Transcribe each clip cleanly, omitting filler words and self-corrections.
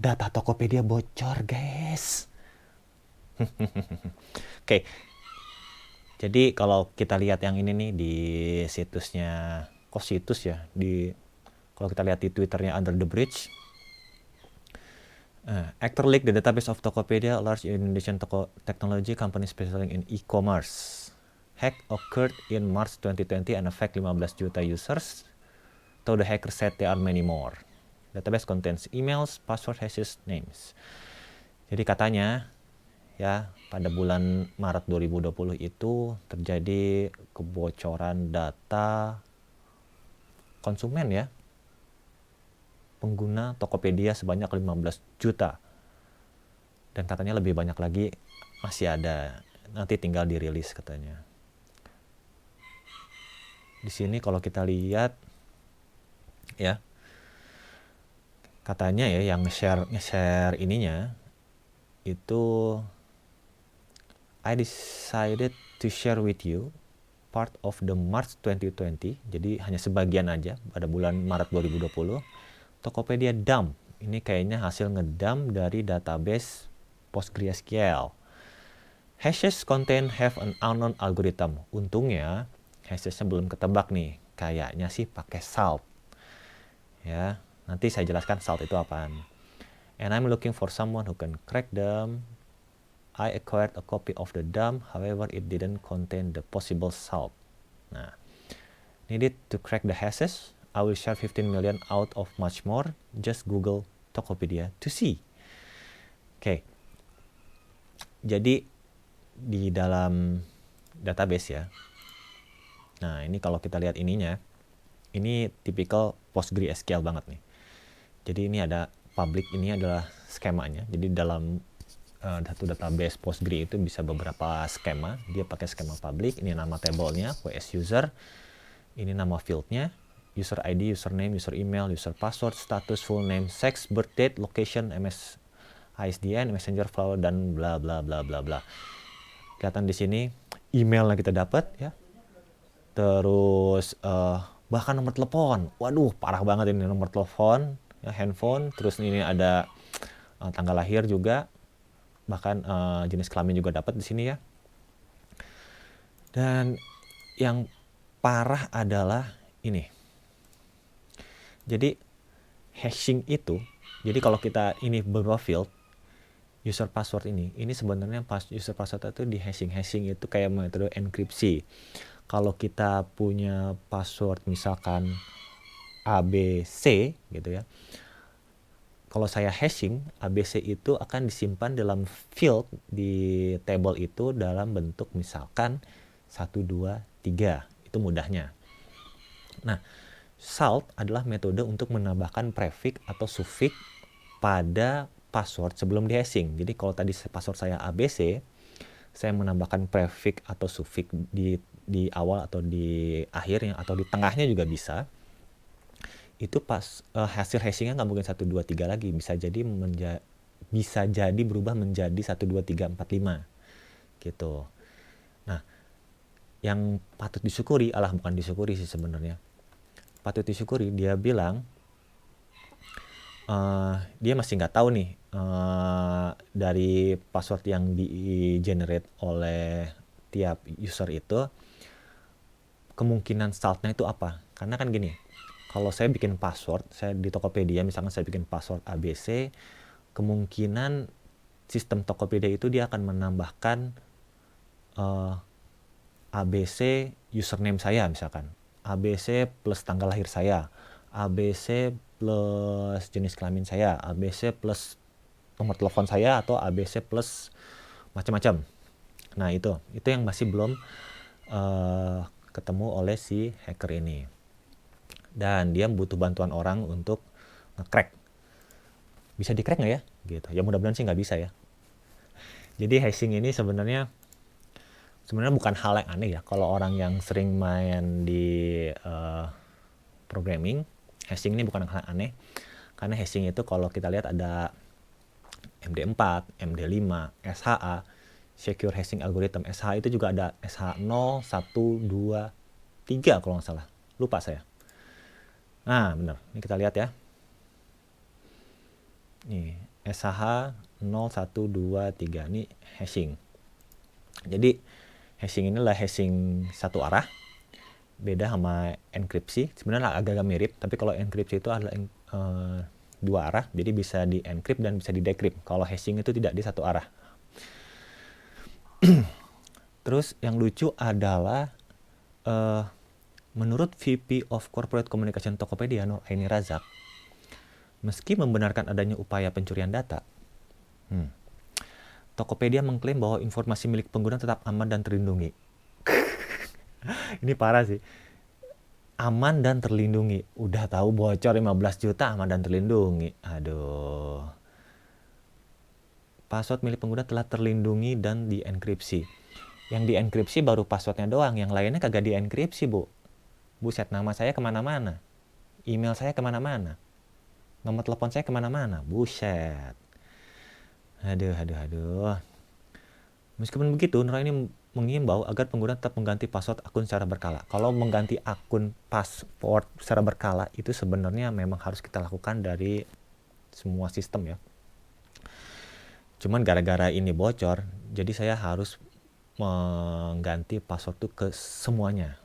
Data Tokopedia bocor, guys. Oke. Jadi kalau kita lihat yang ini nih di situsnya, kok situs ya? Kalau kita lihat di Twitternya Under the Bridge, Actor leaked the database of Tokopedia, a large Indonesian technology company specializing in e-commerce. Hack occurred in March 2020 and affect 15 juta users. Though the hacker said there are many more. Database contains emails, password, hashes, names. Jadi katanya ya pada bulan Maret 2020 itu terjadi kebocoran data konsumen ya, pengguna Tokopedia sebanyak 15 juta. Dan katanya lebih banyak lagi masih ada, nanti tinggal dirilis katanya. Di sini kalau kita lihat ya, katanya ya yang nge-share ininya itu, I decided to share with you part of the March 2020. Jadi hanya sebagian aja pada bulan Maret 2020. Tokopedia dump. Ini kayaknya hasil ngedump dari database PostgreSQL. Hashes contain have an unknown algorithm. Untungnya hashesnya belum ketebak nih. Kayaknya sih pakai salt. Ya, nanti saya jelaskan salt itu apaan. And I'm looking for someone who can crack them. I acquired a copy of the dump, however it didn't contain the possible salt. Nah, needed to crack the hashes. I will share 15 million out of much more. Just Google Tokopedia to see. Oke. Jadi di dalam database ya. Nah, ini kalau kita lihat ininya, ini tipikal PostgreSQL banget nih. Jadi ini ada public, ini adalah skemanya. Jadi dalam satu database Postgre itu bisa beberapa skema. Dia pakai skema public. Ini nama tablenya, WS user. Ini nama fieldnya, user ID, username, user email, user password, status, full name, sex, birth date, location, MS ISDN, messenger, flower, dan bla bla bla bla bla. Kelihatan di sini email yang kita dapat ya. Terus bahkan nomor telepon. Waduh, parah banget ini nomor telepon, ya, handphone. Terus ini ada tanggal lahir juga. Bahkan jenis kelamin juga dapat di sini ya. Dan yang parah adalah ini. Jadi hashing itu, jadi kalau kita ini beberapa field user password ini sebenarnya user password itu di hashing. Hashing itu kayak metode enkripsi. Kalau kita punya password misalkan ABC gitu ya. Kalau saya hashing, ABC itu akan disimpan dalam field di table itu dalam bentuk misalkan 1, 2, 3. Itu mudahnya. Nah, salt adalah metode untuk menambahkan prefix atau suffix pada password sebelum di hashing. Jadi kalau tadi password saya ABC, saya menambahkan prefix atau suffix di awal atau di akhirnya atau di tengahnya juga bisa. Itu hasil hashingnya nggak mungkin 1, 2, 3 lagi. Bisa jadi berubah menjadi 1, 2, 3, 4, 5 gitu. Nah, yang patut disyukuri, bukan disyukuri sih sebenarnya, patut disyukuri, dia bilang dia masih nggak tahu nih dari password yang di-generate oleh tiap user itu kemungkinan saltnya itu apa. Karena kan gini, kalau saya bikin password, saya di Tokopedia misalkan saya bikin password ABC, kemungkinan sistem Tokopedia itu dia akan menambahkan ABC username saya misalkan, ABC plus tanggal lahir saya, ABC plus jenis kelamin saya, ABC plus nomor telepon saya, atau ABC plus macam-macam. Nah itu yang masih belum ketemu oleh si hacker ini. Dan dia butuh bantuan orang untuk nge-crack. Bisa di-crack nggak ya? Gitu. Ya mudah-mudahan sih nggak bisa ya. Jadi hashing ini sebenarnya bukan hal yang aneh ya. Kalau orang yang sering main di programming, hashing ini bukan hal yang aneh. Karena hashing itu kalau kita lihat ada MD4, MD5, SHA, Secure Hashing Algorithm. SHA itu juga ada SHA 0, 1, 2, 3 kalau nggak salah. Lupa saya. Nah, benar. Ini kita lihat ya. Nih, SH 0123 ini hashing. Jadi hashing inilah hashing satu arah, beda sama enkripsi. Sebenarnya agak-agak mirip, tapi kalau enkripsi itu adalah dua arah, jadi bisa di encrypt dan bisa di decrypt. Kalau hashing itu tidak, di satu arah. Terus yang lucu adalah menurut VP of Corporate Communication Tokopedia, Nur Aini Razak, meski membenarkan adanya upaya pencurian data, Tokopedia mengklaim bahwa informasi milik pengguna tetap aman dan terlindungi. Ini parah sih. Aman dan terlindungi. Udah tahu bocor 15 juta, aman dan terlindungi. Aduh. Password milik pengguna telah terlindungi dan dienkripsi. Yang dienkripsi baru passwordnya doang, yang lainnya kagak dienkripsi, Bu. Buset, nama saya kemana-mana. Email saya kemana-mana. Nomor telepon saya kemana-mana. Buset. Aduh. Meskipun begitu, Nur ini mengimbau agar pengguna tetap mengganti password akun secara berkala. Kalau mengganti akun password secara berkala itu sebenarnya memang harus kita lakukan dari semua sistem ya. Cuman gara-gara ini bocor, jadi saya harus mengganti password itu ke semuanya.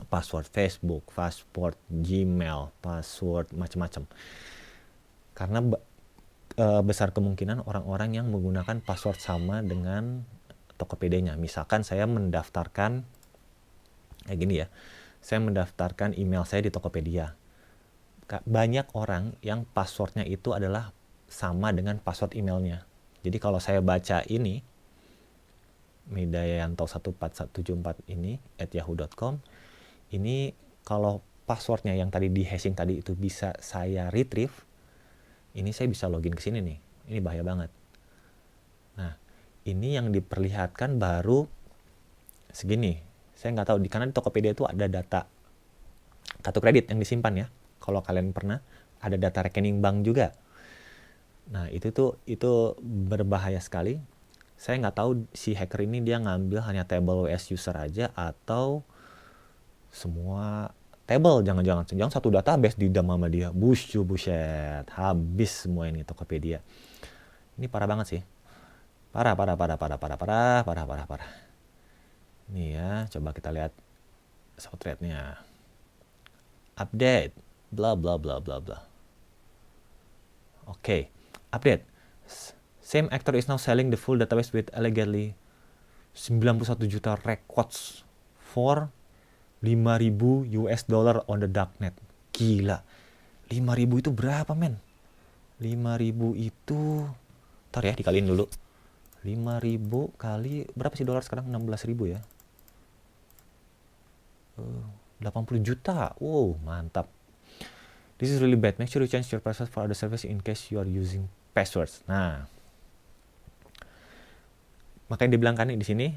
Password Facebook, password Gmail, password macam-macam. Karena besar kemungkinan orang-orang yang menggunakan password sama dengan Tokopedia-nya. Misalkan saya mendaftarkan kayak gini ya. Saya mendaftarkan email saya di Tokopedia. Banyak orang yang passwordnya itu adalah sama dengan password emailnya. Jadi kalau saya baca ini Medayanto14174 ini @yahoo.com, ini kalau passwordnya yang tadi di hashing tadi itu bisa saya retrieve, ini saya bisa login ke sini nih. Ini bahaya banget. Nah, ini yang diperlihatkan baru segini. Saya nggak tahu, karena di Tokopedia itu ada data kartu kredit yang disimpan ya. Kalau kalian pernah, ada data rekening bank juga. Nah, itu berbahaya sekali. Saya nggak tahu si hacker ini dia ngambil hanya table WS user aja atau semua table, jangan satu database didam sama dia. Buset, habis semua ini Tokopedia. Ini parah banget sih. Parah. Nih ya, coba kita lihat support rate-nya. Update, bla bla bla bla bla. Oke, update. Same actor is now selling the full database with allegedly 91 juta records for 5.000 US dollar on the darknet. Gila. 5.000 itu berapa, men? 5.000 itu, ntar ya dikaliin dulu. 5.000 kali berapa sih dolar sekarang? 16.000 ya. 80 juta. Wow, mantap. This is really bad. Make sure you change your password for other service in case you are using passwords. Nah, makanya dibilang kan di sini,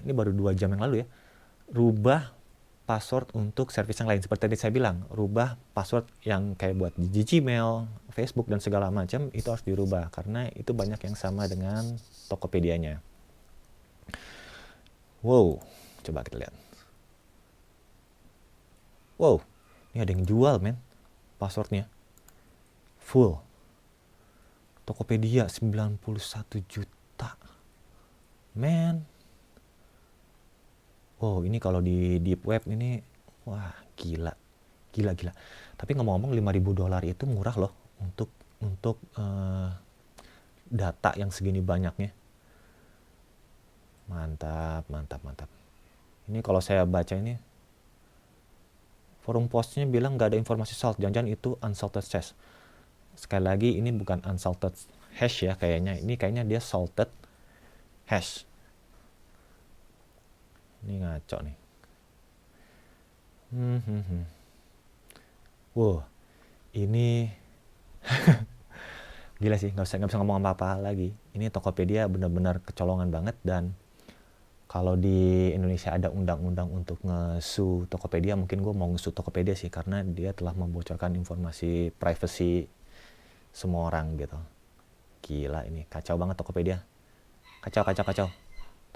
ini baru 2 jam yang lalu ya, rubah password untuk service yang lain. Seperti tadi saya bilang, rubah password yang kayak buat di Gmail, Facebook, dan segala macam, itu harus dirubah. Karena itu banyak yang sama dengan Tokopedia-nya. Wow, coba kita lihat. Wow, ini ada yang jual, men, passwordnya. Full. Tokopedia 91 juta. Men. Wow, ini kalau di deep web ini, wah gila. Tapi ngomong-ngomong, 5.000 dolar itu murah loh untuk data yang segini banyaknya. Mantap. Ini kalau saya baca ini, forum postnya bilang nggak ada informasi salt. Jangan-jangan itu unsalted hash. Sekali lagi, ini bukan unsalted hash ya kayaknya. Ini kayaknya dia salted hash. Ini ngaco nih. Wow, ini gila sih, nggak bisa ngomong apa-apa lagi. Ini Tokopedia benar-benar kecolongan banget. Dan kalau di Indonesia ada undang-undang untuk nge-sue Tokopedia, mungkin gue mau nge-sue Tokopedia sih, karena dia telah membocorkan informasi privacy semua orang gitu. Gila, ini kacau banget Tokopedia. Kacau.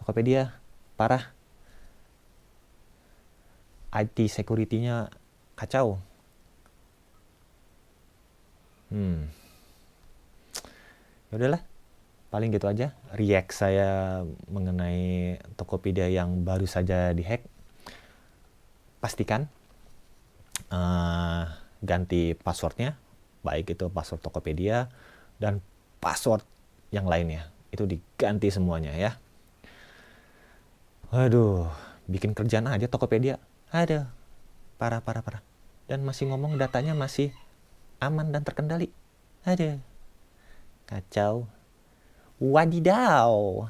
Tokopedia parah. IT security-nya kacau. Ya udahlah, paling gitu aja react saya mengenai Tokopedia yang baru saja dihack. Pastikan ganti passwordnya, baik itu password Tokopedia dan password yang lainnya, itu diganti semuanya ya. Waduh, bikin kerjaan aja Tokopedia. Aduh, parah parah parah. Dan masih ngomong datanya masih aman dan terkendali. Aduh, kacau. Wadidaw.